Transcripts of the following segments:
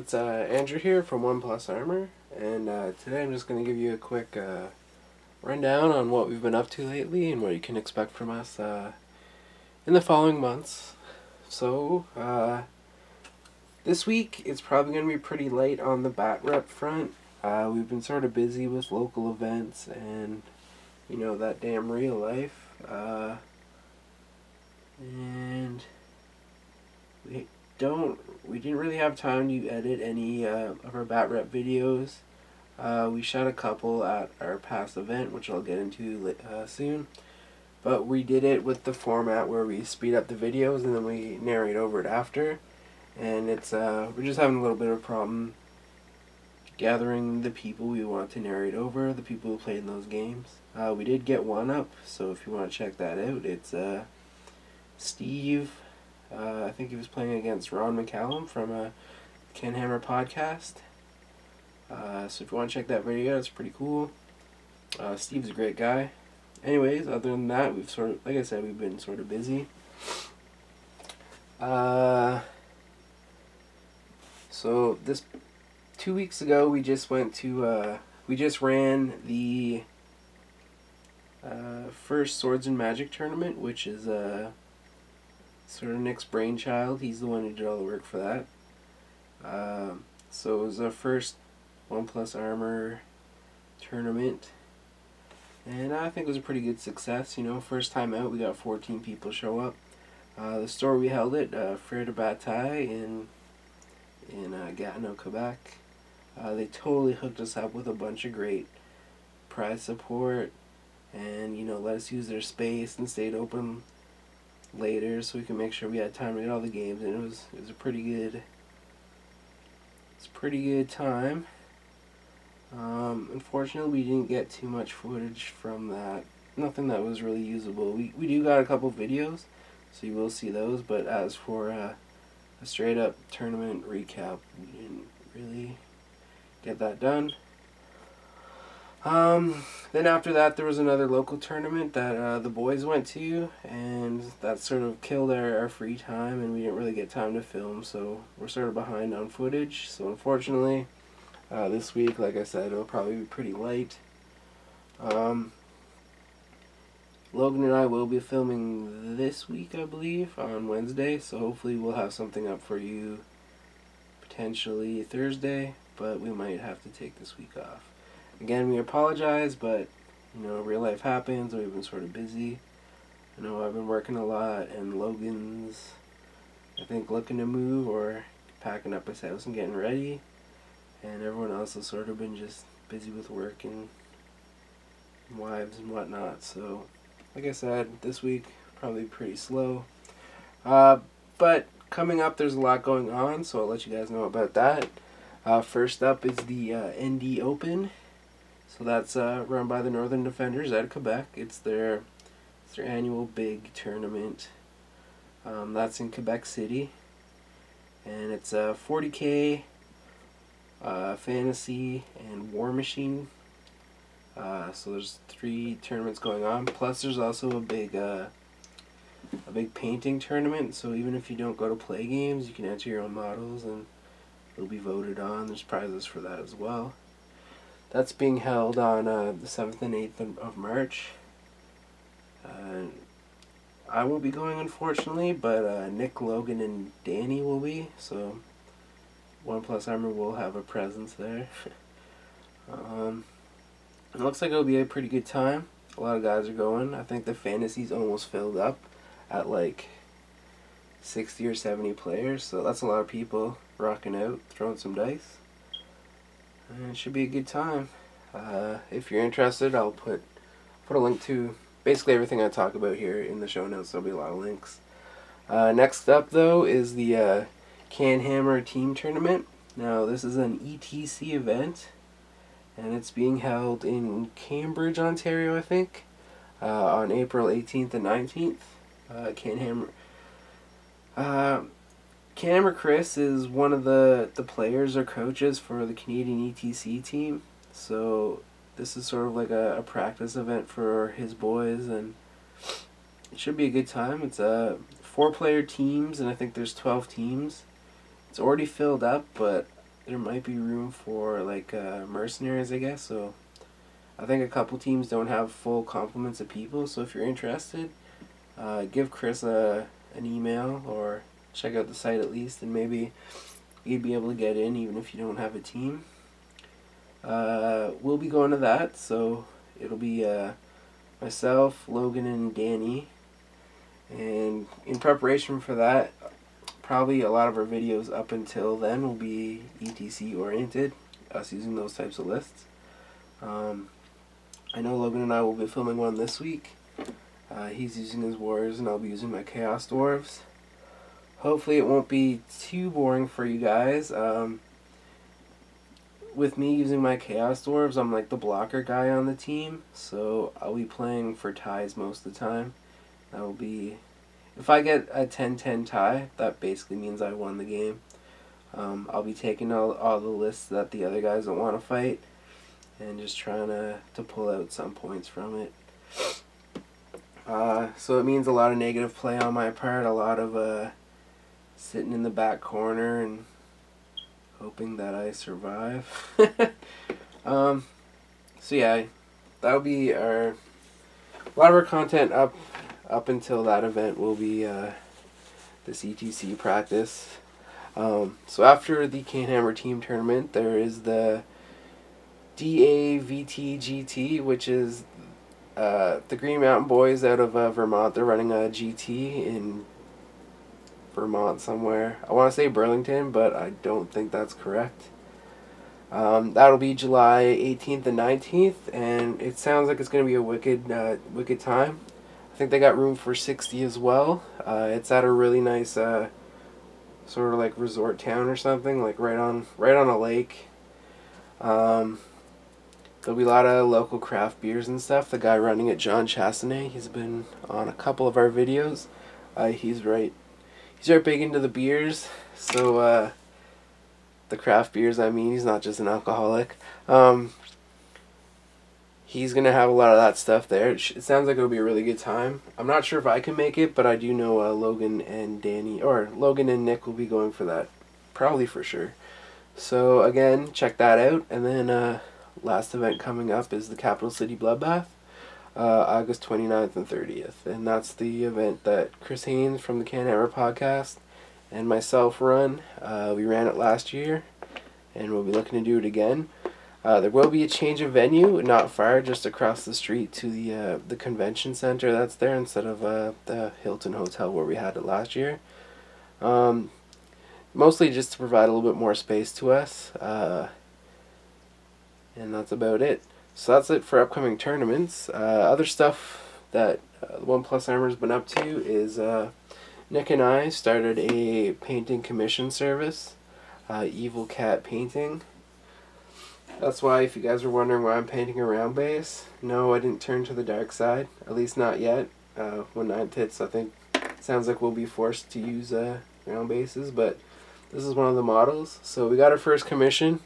it's Andrew here from Armour, and today I'm just going to give you a quick rundown on what we've been up to lately and what you can expect from us in the following months. So, this week it's probably going to be pretty light on the batrep front. We've been sort of busy with local events and, you know, that damn real life. And we didn't really have time to edit any of our batrep videos. We shot a couple at our past event, which I'll get into soon. But we did it with the format where we speed up the videos and then we narrate over it after. And it's we're just having a little bit of a problem gathering the people we want to narrate over, the people who played in those games. We did get one up, so if you want to check that out, it's Steve. I think he was playing against Ron McCallum from a Ken Hammer podcast. So if you want to check that video, it's pretty cool. Steve's a great guy. Anyways, other than that, we've sort of, like I said, we've been sort of busy. So this 2 weeks ago, we just went to we just ran the first Swords and Magic tournament, which is sort of Nick's brainchild. He's the one who did all the work for that. So it was our first 1+ Armour tournament, and I think it was a pretty good success. You know, first time out, we got 14 people show up. The store we held it, Frere de Bataille in Gatineau, Quebec. They totally hooked us up with a bunch of great prize support, and, you know, let us use their space and stayed open later so we can make sure we had time to get all the games. And it was a pretty good time. Unfortunately, we didn't get too much footage from that. Nothing that was really usable. We do got a couple videos, so you will see those, but as for a straight up tournament recap, we didn't really get that done. Then after that, there was another local tournament that the boys went to, and that sort of killed our free time, and we didn't really get time to film, so we're sort of behind on footage. So unfortunately, this week, like I said, it'll probably be pretty light. Logan and I will be filming this week, I believe, on Wednesday, so hopefully we'll have something up for you potentially Thursday, but we might have to take this week off. Again, we apologize, but, you know, real life happens. We've been sort of busy. I know I've been working a lot, and Logan's, I think, looking to move or packing up his house and getting ready. And everyone else has sort of been just busy with work and wives and whatnot. So, like I said, this week probably pretty slow. But coming up, there's a lot going on, so I'll let you guys know about that. First up is the ND Open. So that's run by the Northern Defenders out of Quebec. It's their annual big tournament. That's in Quebec City, and it's 40K, Fantasy, and War Machine. So there's 3 tournaments going on. Plus, there's also a big painting tournament. So even if you don't go to play games, you can enter your own models, and it'll be voted on. There's prizes for that as well. That's being held on the 7th and 8th of March. I won't be going, unfortunately, but Nick, Logan, and Danny will be. So 1+ Armour will have a presence there. It looks like it'll be a pretty good time. A lot of guys are going. I think the Fantasy's almost filled up at like 60 or 70 players. So that's a lot of people rocking out, throwing some dice. And it should be a good time. If you're interested, I'll put a link to basically everything I talk about here in the show notes. There'll be a lot of links. Next up, though, is the Ken Hammer Team Tournament. Now, this is an ETC event, and it's being held in Cambridge, Ontario, I think, on April 18th and 19th. Ken Hammer Chris is one of the players or coaches for the Canadian ETC team, so this is sort of like a practice event for his boys, and it should be a good time. It's 4-player teams, and I think there's 12 teams. It's already filled up, but there might be room for like mercenaries, I guess. So I think a couple teams don't have full complements of people. So if you're interested, give Chris an email or check out the site at least, and maybe you'd be able to get in even if you don't have a team. We'll be going to that, so it'll be myself, Logan, and Danny. And in preparation for that, probably a lot of our videos up until then will be ETC oriented, us using those types of lists. I know Logan and I will be filming one this week. He's using his warriors and I'll be using my chaos dwarves. Hopefully it won't be too boring for you guys. With me using my chaos dwarves, I'm like the blocker guy on the team, so I'll be playing for ties most of the time. That will be, if I get a 10-10 tie, that basically means I won the game. I'll be taking all the lists that the other guys don't want to fight and just trying to pull out some points from it. So it means a lot of negative play on my part, a lot of sitting in the back corner and hoping that I survive. So yeah, that'll be a lot of our content up until that event will be this ETC practice. So after the Hammer team tournament, there is the DAVT-GT, which is the Green Mountain Boys out of Vermont. They're running a GT in Vermont somewhere. I want to say Burlington, but I don't think that's correct. That'll be July 18th and 19th, and it sounds like it's going to be a wicked time. I think they got room for 60 as well. It's at a really nice sort of like resort town or something, like right on a lake. There'll be a lot of local craft beers and stuff. The guy running it, John Chassanet, he's been on a couple of our videos. He's right big into the beers. So the craft beers, I mean, he's not just an alcoholic. He's gonna have a lot of that stuff there. It sounds like it'll be a really good time. I'm not sure if I can make it, but I do know Logan and Nick will be going for that, probably for sure. So again, check that out. And then last event coming up is the Capital City Bloodbath, August 29th and 30th. And that's the event that Chris Haynes from the Hammer podcast and myself run. We ran it last year, and we'll be looking to do it again. There will be a change of venue, not far, just across the street to the convention center that's there instead of the Hilton Hotel where we had it last year. Mostly just to provide a little bit more space to us. And that's about it. So that's it for upcoming tournaments. Other stuff that One Plus Armor's been up to is Nick and I started a painting commission service, Evil Cat Painting. That's why, if you guys were wondering why I'm painting a round base, no, I didn't turn to the dark side, at least not yet. When 9th hits, I think it sounds like we'll be forced to use round bases, but this is one of the models. So we got our first commission.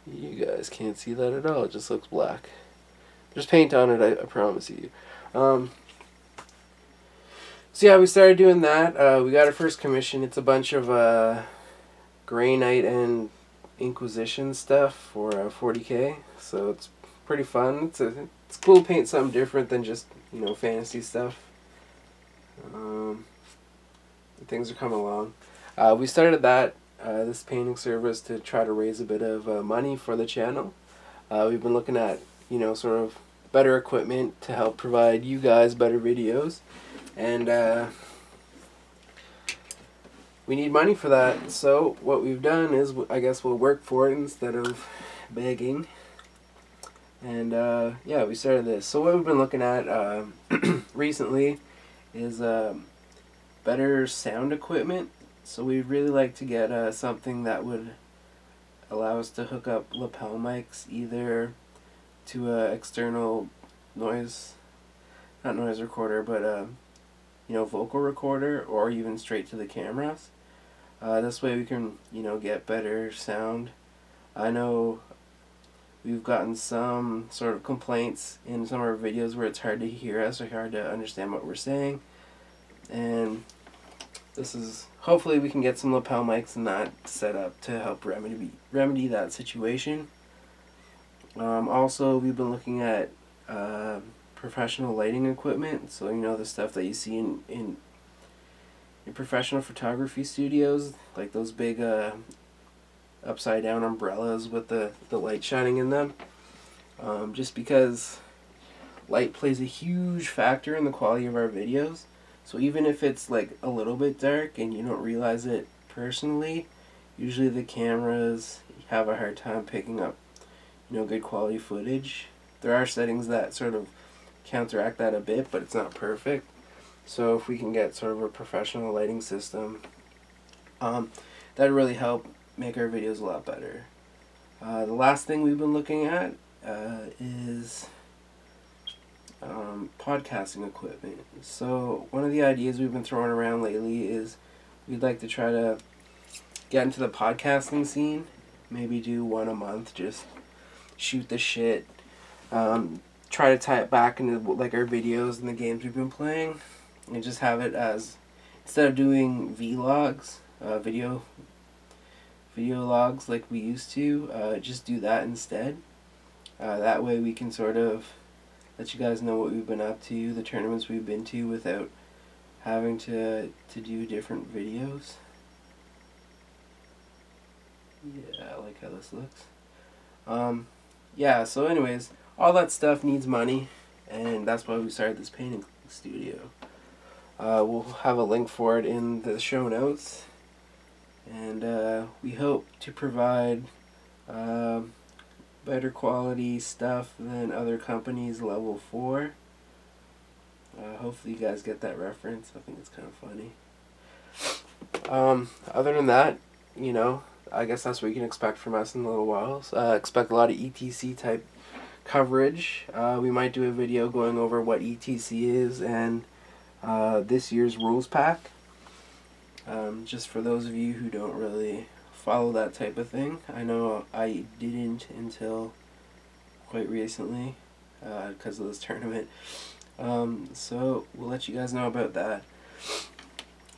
You guys can't see that at all, it just looks black. There's paint on it, I promise you. So yeah, we started doing that. We got our first commission. It's a bunch of Grey Knight and Inquisition stuff for 40k, so it's pretty fun. It's cool to paint something different than just, you know, fantasy stuff. Things are coming along. We started this painting service to try to raise a bit of money for the channel. We've been looking at, you know, sort of better equipment to help provide you guys better videos, and we need money for that. So what we've done is, I guess we'll work for it instead of begging. And yeah, we started this. So what we've been looking at recently is better sound equipment. So we'd really like to get something that would allow us to hook up lapel mics either to a external noise, not noise recorder, but you know, vocal recorder, or even straight to the cameras. This way we can, you know, get better sound. I know we've gotten some sort of complaints in some of our videos where it's hard to hear us or hard to understand what we're saying. And this is, hopefully we can get some lapel mics and that set up to help remedy that situation. Also, we've been looking at professional lighting equipment, so you know, the stuff that you see in professional photography studios, like those big upside down umbrellas with the light shining in them. Just because light plays a huge factor in the quality of our videos, so even if it's like a little bit dark and you don't realize it personally, usually the cameras have a hard time picking up, you know, good quality footage. There are settings that sort of counteract that a bit, but it's not perfect. So if we can get sort of a professional lighting system, that'd really help make our videos a lot better. The last thing we've been looking at is podcasting equipment. So one of the ideas we've been throwing around lately is we'd like to try to get into the podcasting scene. Maybe do one a month, just shoot the shit. Try to tie it back into like our videos and the games we've been playing, and just have it as, instead of doing vlogs, video logs like we used to, just do that instead. That way we can sort of let you guys know what we've been up to, the tournaments we've been to, without having to do different videos. Yeah, I like how this looks. Yeah, so anyways, all that stuff needs money, and that's why we started this painting studio. We'll have a link for it in the show notes, and we hope to provide better quality stuff than other companies level 4. Hopefully you guys get that reference. I think it's kind of funny. Other than that, you know, I guess that's what you can expect from us in a little while. Expect a lot of ETC type coverage. We might do a video going over what ETC is and this year's rules pack. Just for those of you who don't really follow that type of thing. I know I didn't until quite recently because of this tournament. So we'll let you guys know about that.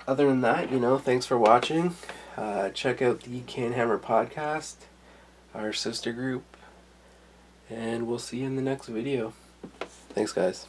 Other than that, you know, thanks for watching. Check out the Canhammer podcast, our sister group, and we'll see you in the next video. Thanks, guys.